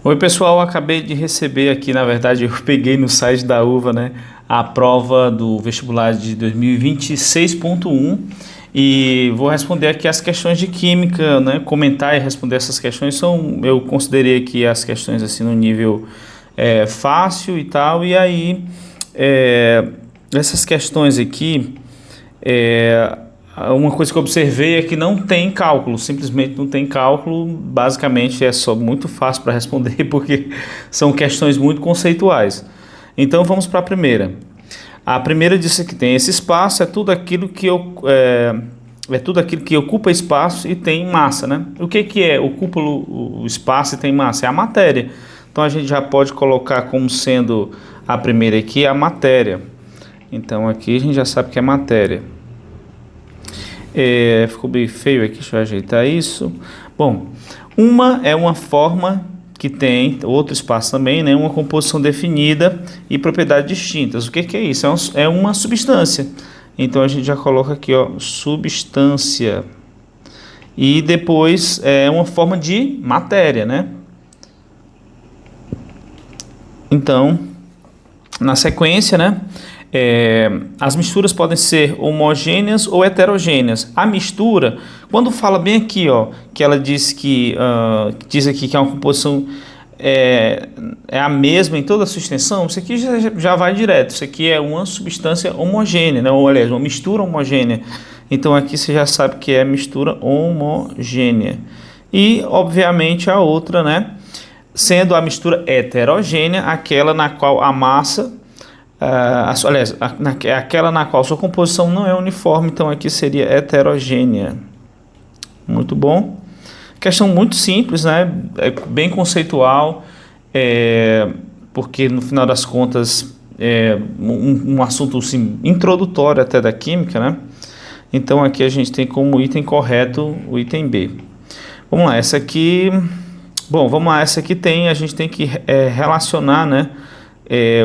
Oi pessoal, acabei de receber aqui, na verdade eu peguei no site da UVA, né, a prova do vestibular de 2026.1 e vou responder aqui as questões de química, né, comentar e responder essas questões. Eu considerei aqui as questões assim no nível fácil e tal, e aí essas questões aqui, uma coisa que eu observei é que não tem cálculo, simplesmente não tem cálculo, basicamente é só muito fácil para responder porque são questões muito conceituais. Então vamos para a primeira. A primeira diz que tem esse espaço, é tudo aquilo que ocupa espaço e tem massa, né? O que ocupa o espaço e tem massa? É a matéria. Então a gente já pode colocar como sendo a primeira aqui a matéria. Então aqui a gente já sabe que é matéria. Ficou bem feio aqui, deixa eu ajeitar isso. Bom, uma é uma forma que tem outro espaço também, né? Uma composição definida e propriedades distintas. O que é isso? É uma substância. Então a gente já coloca aqui, ó, substância. E depois é uma forma de matéria, né? Então, na sequência, né? As misturas podem ser homogêneas ou heterogêneas. A mistura, quando fala bem aqui, ó, que ela diz diz aqui que é uma composição a mesma em toda a sua extensão, isso aqui já vai direto. Isso aqui é uma substância homogênea, né? Ou aliás, uma mistura homogênea. Então aqui você já sabe que é mistura homogênea. E obviamente a outra, né? Sendo a mistura heterogênea, aquela na qual a massa aquela na qual sua composição não é uniforme, então aqui seria heterogênea. Muito bom. Questão muito simples, né? Bem conceitual, porque no final das contas é um assunto assim, introdutório até da química, né? Então aqui a gente tem como item correto o item B. Vamos lá, essa aqui a gente tem que relacionar, né?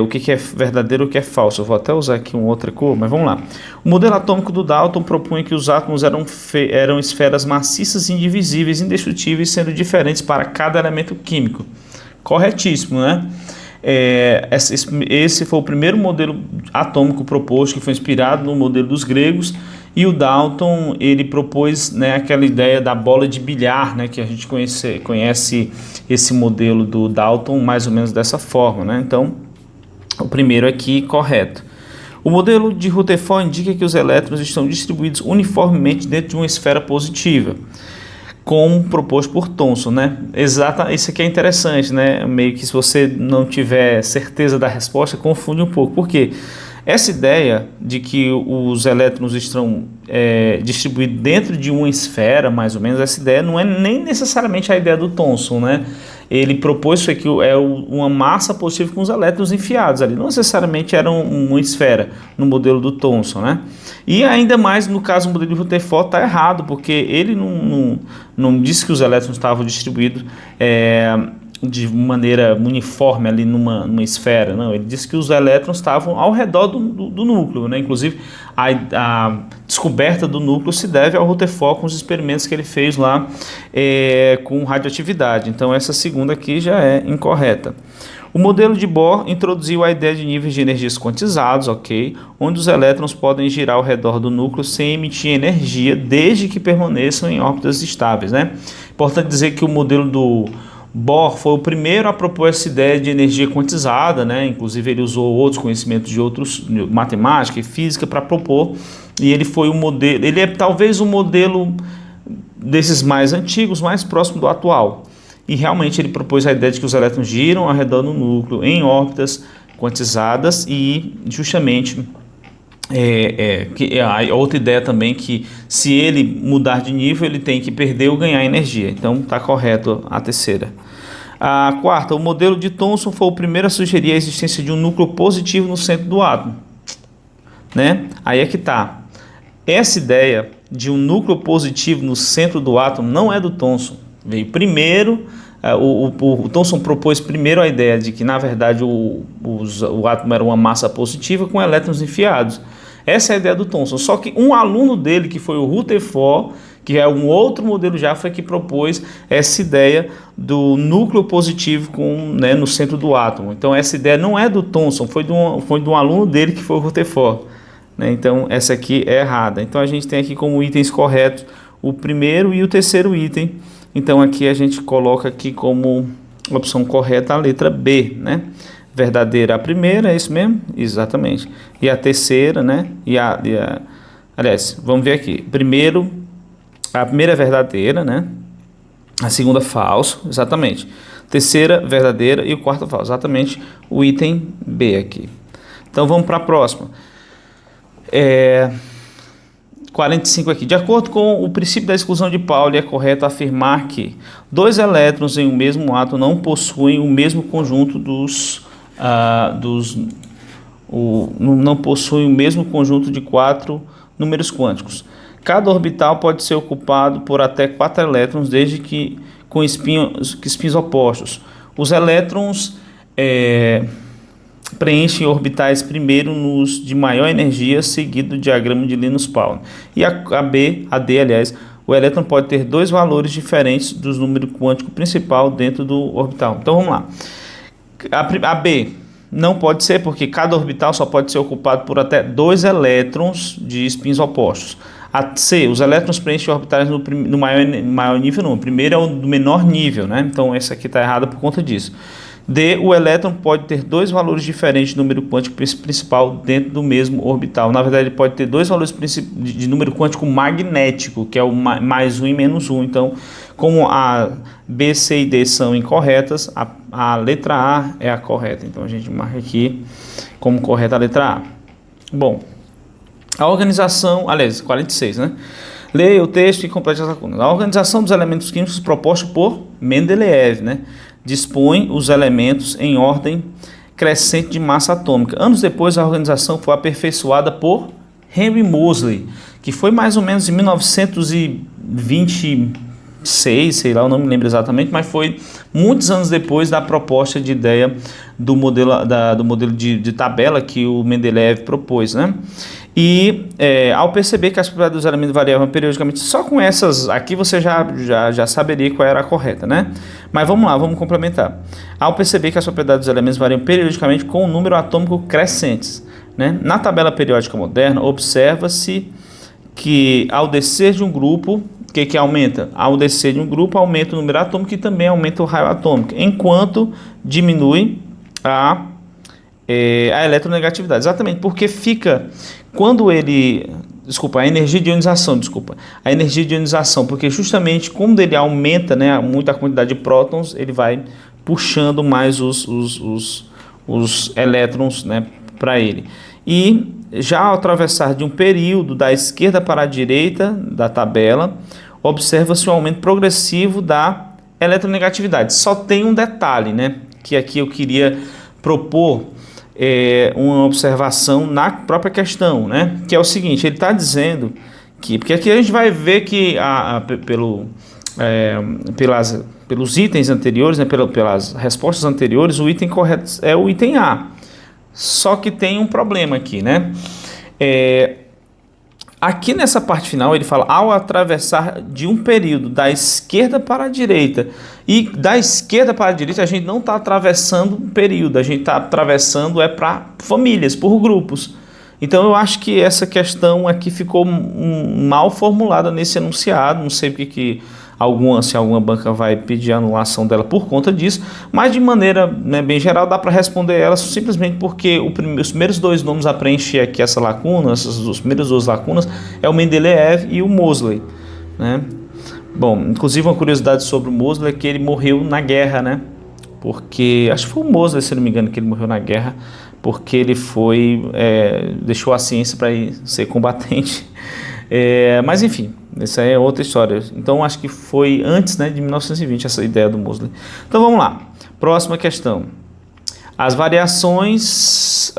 O que é verdadeiro e o que é falso. Eu vou até usar aqui uma outra cor, mas vamos lá. O modelo atômico do Dalton propunha que os átomos eram esferas maciças, indivisíveis, indestrutíveis, sendo diferentes para cada elemento químico. Corretíssimo, né? Esse foi o primeiro modelo atômico proposto, que foi inspirado no modelo dos gregos, e o Dalton, ele propôs, né, aquela ideia da bola de bilhar, né, que a gente conhece esse modelo do Dalton mais ou menos dessa forma, né? Então, o primeiro aqui, correto. O modelo de Rutherford indica que os elétrons estão distribuídos uniformemente dentro de uma esfera positiva, como proposto por Thomson, né? Isso aqui é interessante, né? Meio que se você não tiver certeza da resposta, confunde um pouco. Por quê? Essa ideia de que os elétrons estão distribuídos dentro de uma esfera, mais ou menos, essa ideia não é nem necessariamente a ideia do Thomson, né? Ele propôs isso aqui, uma massa positiva com os elétrons enfiados ali, não necessariamente era uma esfera no modelo do Thomson, né? E ainda mais no caso do modelo de Rutherford está errado, porque ele não disse que os elétrons estavam distribuídos de maneira uniforme ali numa esfera, não. Ele disse que os elétrons estavam ao redor do núcleo, né? Inclusive a descoberta do núcleo se deve ao Rutherford com os experimentos que ele fez lá com radioatividade. Então essa segunda aqui já é incorreta. O modelo de Bohr introduziu a ideia de níveis de energias quantizados, ok, onde os elétrons podem girar ao redor do núcleo sem emitir energia, desde que permaneçam em órbitas estáveis, né? Importante dizer que o modelo do Bohr foi o primeiro a propor essa ideia de energia quantizada, né? Inclusive ele usou outros conhecimentos de matemática e física para propor, e ele foi o modelo, ele é talvez o modelo desses mais antigos, mais próximo do atual. E realmente ele propôs a ideia de que os elétrons giram ao redor do núcleo em órbitas quantizadas e justamente a outra ideia também que se ele mudar de nível ele tem que perder ou ganhar energia. Então está correto a terceira. A quarta, o modelo de Thomson foi o primeiro a sugerir a existência de um núcleo positivo no centro do átomo, né? Aí é que está. Essa ideia de um núcleo positivo no centro do átomo não é do Thomson. Veio primeiro, o Thomson propôs primeiro a ideia de que, na verdade, o átomo era uma massa positiva com elétrons enfiados. Essa é a ideia do Thomson. Só que um aluno dele, que foi o Rutherford, que é um outro modelo já, foi que propôs essa ideia do núcleo positivo né, no centro do átomo. Então essa ideia não é do Thomson, foi de um aluno dele, que foi o Rutherford, né? Então essa aqui é errada. Então a gente tem aqui como itens corretos o primeiro e o terceiro item. Então aqui a gente coloca aqui como opção correta a letra B, né? Verdadeira a primeira, é isso mesmo? Exatamente. E a terceira, né? Aliás, vamos ver aqui. A primeira é verdadeira, né? A segunda falso, exatamente. Terceira verdadeira e o quarto falso, exatamente o item B aqui. Então vamos para a próxima. 45 aqui. De acordo com o princípio da exclusão de Pauli, é correto afirmar que dois elétrons em um mesmo átomo não possuem o mesmo conjunto não possuem o mesmo conjunto de 4 números quânticos. Cada orbital pode ser ocupado por até 4 elétrons, desde que com espinhos opostos. Os elétrons preenchem orbitais primeiro nos de maior energia, seguido do diagrama de Linus-Pauling. E a D, aliás, o elétron pode ter 2 valores diferentes dos números quânticos principal dentro do orbital. Então vamos lá. A B não pode ser, porque cada orbital só pode ser ocupado por até 2 elétrons de espinhos opostos. A C, os elétrons preenchem orbitais no maior nível, não. O primeiro é o do menor nível, né? Então essa aqui está errada por conta disso. D, o elétron pode ter 2 valores diferentes de número quântico principal dentro do mesmo orbital. Na verdade, ele pode ter 2 valores de número quântico magnético, que é o mais 1 e menos 1. Então, como a B, C e D são incorretas, a letra A é a correta. Então, a gente marca aqui como correta a letra A. Bom, a organização, aliás, 46, né? Leia o texto e complete as lacunas. A organização dos elementos químicos proposta por Mendeleev, né? Dispõe os elementos em ordem crescente de massa atômica. Anos depois, a organização foi aperfeiçoada por Henry Moseley, que foi mais ou menos em 1926, sei lá, eu não me lembro exatamente, mas foi muitos anos depois da proposta de ideia do modelo de tabela que o Mendeleev propôs, né? E ao perceber que as propriedades dos elementos variavam periodicamente, só com essas aqui você já saberia qual era a correta, né? Mas vamos lá, vamos complementar. Ao perceber que as propriedades dos elementos variam periodicamente com o número atômico crescentes, né? Na tabela periódica moderna, observa-se que ao descer de um grupo, o que aumenta? Ao descer de um grupo, aumenta o número atômico e também aumenta o raio atômico, enquanto diminui a eletronegatividade. Exatamente, porque fica... Quando ele... a energia de ionização, A energia de ionização, porque justamente quando ele aumenta, né, muito a quantidade de prótons, ele vai puxando mais os elétrons, né, para ele. E já ao atravessar de um período da esquerda para a direita da tabela, observa-se um aumento progressivo da eletronegatividade. Só tem um detalhe, né, que aqui eu queria propor uma observação na própria questão, né, que é o seguinte: ele está dizendo que, porque aqui a gente vai ver que pelos itens anteriores, né, pelas respostas anteriores, o item correto é o item A. Só que tem um problema aqui, né? Aqui nessa parte final ele fala ao atravessar de um período da esquerda para a direita. E da esquerda para a direita a gente não está atravessando um período, a gente está atravessando para famílias, por grupos. Então eu acho que essa questão aqui ficou mal formulada nesse enunciado. Não sei porque se alguma banca vai pedir a anulação dela por conta disso, mas de maneira, né, bem geral dá para responder ela simplesmente porque os primeiros 2 nomes a preencher aqui essa lacuna, as primeiras 2 lacunas, é o Mendeleev e o Moseley, né? Bom, inclusive uma curiosidade sobre o Moseley é que ele morreu na guerra, né? Porque, acho que foi o Moseley, se não me engano, que ele morreu na guerra, porque ele deixou a ciência para ser combatente. Mas enfim, essa é outra história. Então acho que foi antes, né, de 1920 essa ideia do Moseley. Então vamos lá, próxima questão. As variações,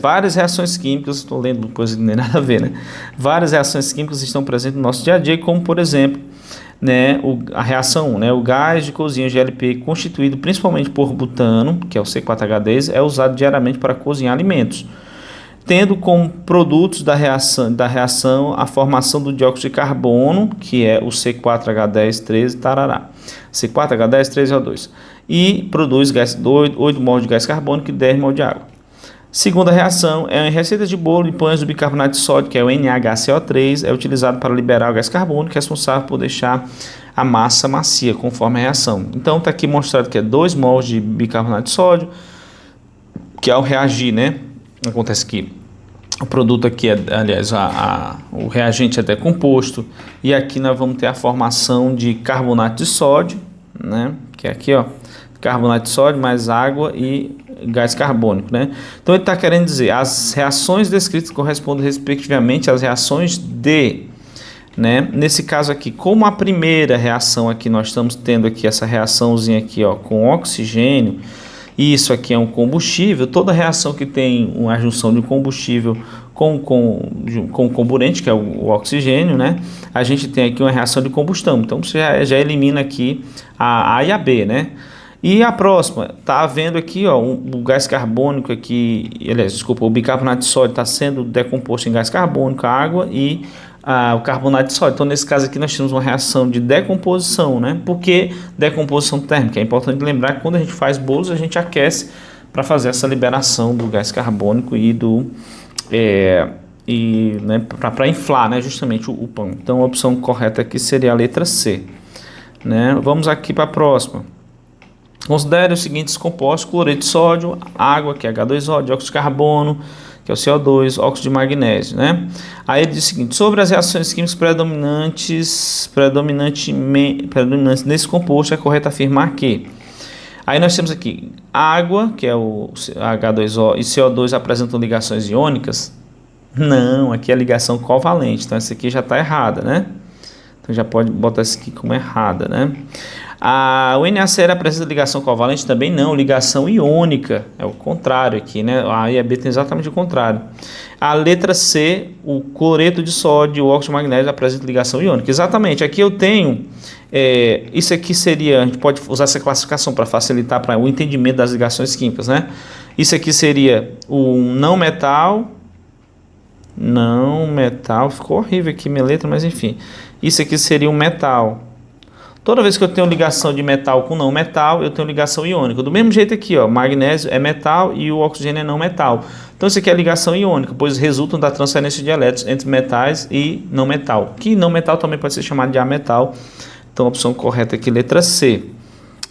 várias reações químicas, estou lendo coisa que não tem nada a ver, né? Várias reações químicas estão presentes no nosso dia a dia, como por exemplo, né, a reação 1, né, o gás de cozinha GLP, constituído principalmente por butano, que é o C4H10, é usado diariamente para cozinhar alimentos. tendo como produtos da reação a formação do dióxido de carbono, que é o C4H10, tarará, C4H10, 3O2, e produz 8 mols de gás carbônico e 10 mols de água. Segunda reação é em receita de bolo e pães do bicarbonato de sódio, que é o NaHCO3, é utilizado para liberar o gás carbônico, responsável por deixar a massa macia, conforme a reação. Então está aqui mostrado que é 2 mols de bicarbonato de sódio, que ao reagir, né, acontece que o produto aqui, aliás, o reagente é decomposto, e aqui nós vamos ter a formação de carbonato de sódio, né, que é aqui, ó, carbonato de sódio mais água e gás carbônico, né? Então ele está querendo dizer, as reações descritas correspondem respectivamente às reações de, né? Nesse caso aqui, como a primeira reação aqui, nós estamos tendo aqui essa reaçãozinha aqui, ó, com oxigênio, e isso aqui é um combustível. Toda reação que tem uma junção de combustível com comburente, que é o oxigênio, né? A gente tem aqui uma reação de combustão. Então você já elimina aqui a A e a B, né? E a próxima, está havendo aqui, ó, o gás carbônico aqui, desculpa, o bicarbonato de sódio está sendo decomposto em gás carbônico, a água e o carbonato de sódio. Então, nesse caso aqui, nós temos uma reação de decomposição, né? Por que decomposição térmica? É importante lembrar que quando a gente faz bolos, a gente aquece para fazer essa liberação do gás carbônico e né, para inflar, né, justamente o pão. Então, a opção correta aqui seria a letra C, né? Vamos aqui para a próxima. Considere os seguintes compostos: cloreto de sódio, água, que é H2O, dióxido de carbono, que é o CO2, óxido de magnésio, né? Aí ele diz o seguinte: sobre as reações químicas predominantes nesse composto, é correto afirmar que... Aí nós temos aqui água, que é o H2O, e CO2 apresentam ligações iônicas? Não, aqui é ligação covalente, então essa aqui já está errada, né? Então já pode botar isso aqui como errada, né? O NaCl apresenta ligação covalente? Também não, ligação iônica, é o contrário aqui, né? A A e a B tem exatamente o contrário. A letra C, o cloreto de sódio e o óxido de magnésio apresentam ligação iônica. Exatamente, aqui eu tenho, isso aqui seria, a gente pode usar essa classificação para facilitar para o entendimento das ligações químicas, né? Isso aqui seria o não metal, ficou horrível aqui minha letra, mas enfim. Isso aqui seria um metal. Toda vez que eu tenho ligação de metal com não metal, eu tenho ligação iônica. Do mesmo jeito aqui, ó, magnésio é metal e o oxigênio é não metal. Então isso aqui é ligação iônica, pois resultam da transferência de elétrons entre metais e não metal. Que não metal também pode ser chamado de ametal. Então a opção correta aqui, letra C.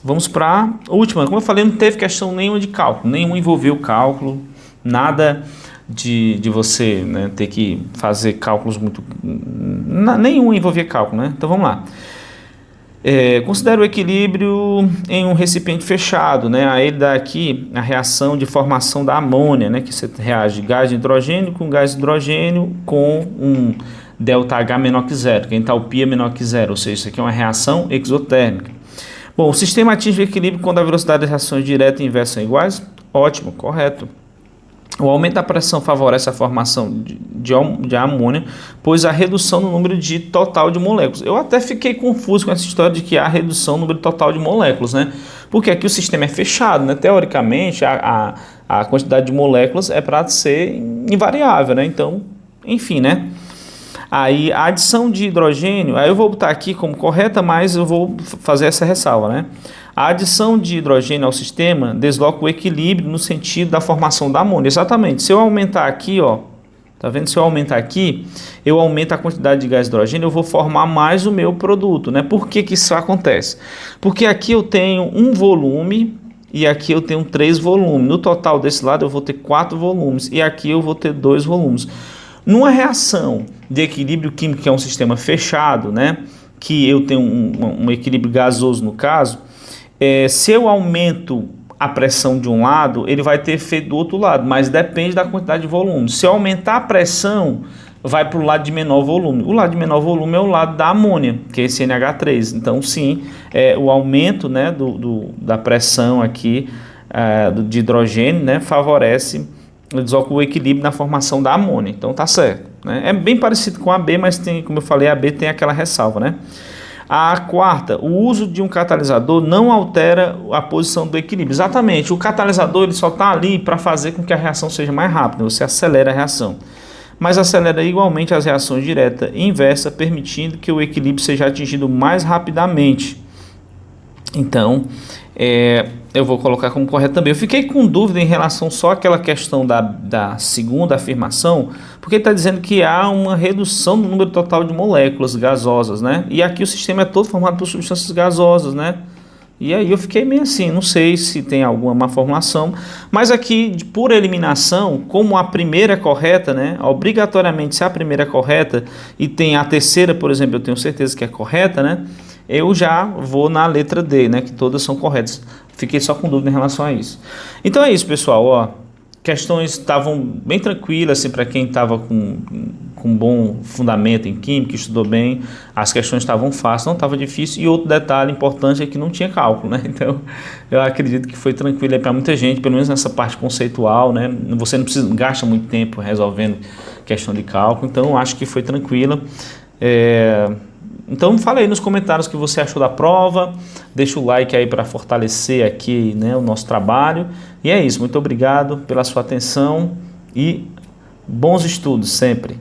Vamos para a última. Como eu falei, não teve questão nenhuma de cálculo, nenhum envolveu cálculo, nada de você, né, ter que fazer cálculos muito... Nenhum envolvia cálculo, né? Então vamos lá. Considera o equilíbrio em um recipiente fechado, né? Aí ele dá aqui a reação de formação da amônia, né? Que você reage gás de hidrogênio com gás de hidrogênio com um ΔH menor que zero, que é entalpia menor que zero, ou seja, isso aqui é uma reação exotérmica. Bom, o sistema atinge o equilíbrio quando a velocidade das reações direta e inversa são iguais? Ótimo, correto. O aumento da pressão favorece a formação de amônia, pois a redução no número de total de moléculas. Eu até fiquei confuso com essa história de que há redução no número total de moléculas, né? Porque aqui o sistema é fechado, né? Teoricamente, a quantidade de moléculas é para ser invariável, né? Então, enfim, né? Aí a adição de hidrogênio, aí eu vou botar aqui como correta, mas eu vou fazer essa ressalva, né? A adição de hidrogênio ao sistema desloca o equilíbrio no sentido da formação da amônia. Exatamente. Se eu aumentar aqui, ó, tá vendo? Se eu aumentar aqui, eu aumento a quantidade de gás de hidrogênio, eu vou formar mais o meu produto, né? Por que que isso acontece? Porque aqui eu tenho um volume e aqui eu tenho 3 volumes. No total desse lado eu vou ter 4 volumes e aqui eu vou ter 2 volumes. Numa reação de equilíbrio químico, que é um sistema fechado, né? Que eu tenho um equilíbrio gasoso no caso, se eu aumento a pressão de um lado, ele vai ter efeito do outro lado, mas depende da quantidade de volume. Se eu aumentar a pressão, vai para o lado de menor volume. O lado de menor volume é o lado da amônia, que é esse NH3. Então, sim, o aumento, né, da pressão aqui de hidrogênio, né, favorece, desloca o equilíbrio na formação da amônia. Então, tá certo, né? É bem parecido com a B, mas tem, como eu falei, a B tem aquela ressalva, né? A quarta, o uso de um catalisador não altera a posição do equilíbrio. Exatamente, o catalisador ele só está ali para fazer com que a reação seja mais rápida, você acelera a reação. Mas acelera igualmente as reações direta e inversa, permitindo que o equilíbrio seja atingido mais rapidamente. Então, eu vou colocar como correto também. Eu fiquei com dúvida em relação só àquela questão da segunda afirmação, porque ele está dizendo que há uma redução no número total de moléculas gasosas, né? E aqui o sistema é todo formado por substâncias gasosas, né? E aí eu fiquei meio assim, não sei se tem alguma má formulação, mas aqui, por eliminação, como a primeira é correta, né? Obrigatoriamente, se a primeira é correta e tem a terceira, por exemplo, eu tenho certeza que é correta, né? Eu já vou na letra D, né? Que todas são corretas. Fiquei só com dúvida em relação a isso. Então é isso, pessoal. Ó, questões estavam bem tranquilas, assim, para quem estava com bom fundamento em química, estudou bem. As questões estavam fáceis, não estava difícil. E outro detalhe importante é que não tinha cálculo, né? Então eu acredito que foi tranquilo para muita gente, pelo menos nessa parte conceitual, né? Você não precisa gasta muito tempo resolvendo questão de cálculo. Então eu acho que foi tranquila. Então fala aí nos comentários o que você achou da prova, deixa o like aí para fortalecer aqui, né, o nosso trabalho. E é isso, muito obrigado pela sua atenção e bons estudos sempre.